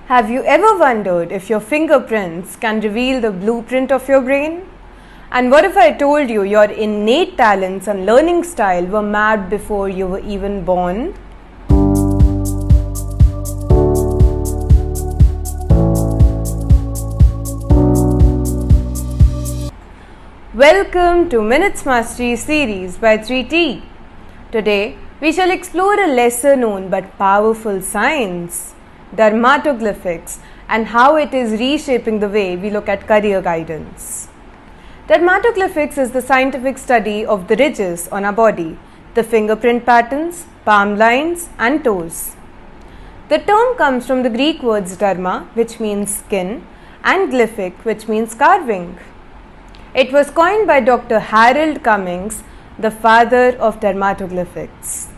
Have you ever wondered if your fingerprints can reveal the blueprint of your brain? And what if I told you your innate talents and learning style were mapped before you were even born? Welcome to Minutes Mastery series by 3T. Today, we shall explore a lesser known but powerful science, dermatoglyphics, and how it is reshaping the way we look at career guidance. Dermatoglyphics is the scientific study of the ridges on our body, the fingerprint patterns, palm lines, and toes. The term comes from the Greek words derma, which means skin, and glyphic, which means carving. It was coined by Dr. Harold Cummins, the father of dermatoglyphics.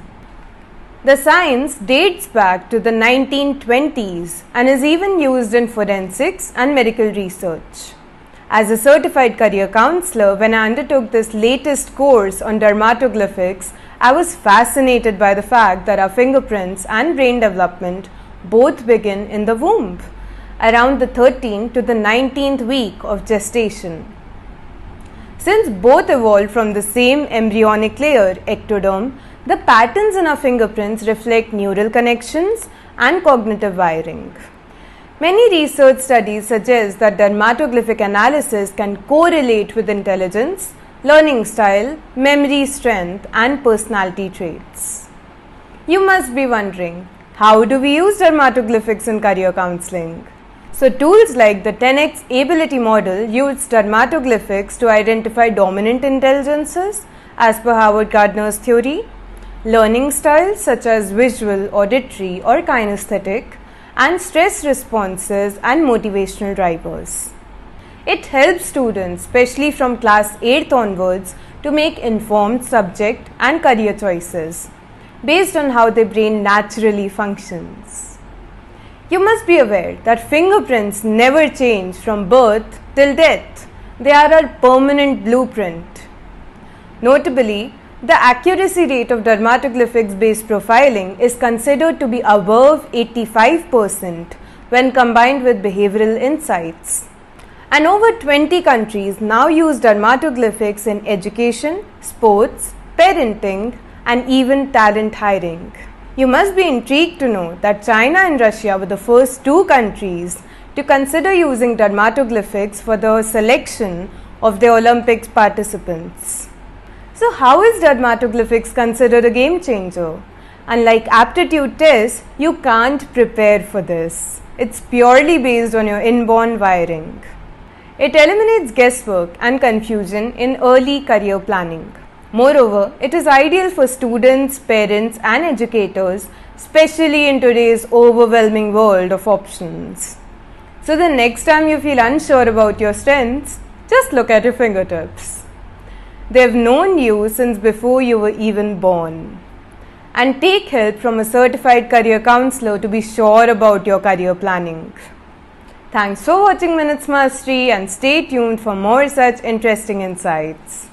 The science dates back to the 1920s and is even used in forensics and medical research. As a certified career counselor, when I undertook this latest course on dermatoglyphics, I was fascinated by the fact that our fingerprints and brain development both begin in the womb, around the 13th to the 19th week of gestation. Since both evolved from the same embryonic layer, ectoderm, the patterns in our fingerprints reflect neural connections and cognitive wiring. Many research studies suggest that dermatoglyphic analysis can correlate with intelligence, learning style, memory strength, and personality traits. You must be wondering, how do we use dermatoglyphics in career counseling? So tools like the 10x ability model use dermatoglyphics to identify dominant intelligences as per Gardner's theory, learning styles such as visual, auditory, or kinesthetic, and stress responses and motivational drivers. It helps students, especially from class 8th onwards, to make informed subject and career choices based on how their brain naturally functions. You must be aware that fingerprints never change from birth till death. They are a permanent blueprint. Notably, the accuracy rate of dermatoglyphics-based profiling is considered to be above 85% when combined with behavioral insights. And over 20 countries now use dermatoglyphics in education, sports, parenting, and even talent hiring. You must be intrigued to know that China and Russia were the first two countries to consider using dermatoglyphics for the selection of their Olympics participants. So how is dermatoglyphics considered a game changer? Unlike aptitude tests, you can't prepare for this. It's purely based on your inborn wiring. It eliminates guesswork and confusion in early career planning. Moreover, it is ideal for students, parents, and educators, especially in today's overwhelming world of options. So the next time you feel unsure about your strengths, just look at your fingertips. They've known you since before you were even born. And take help from a certified career counselor to be sure about your career planning. Thanks for watching Minutes Mastery and stay tuned for more such interesting insights.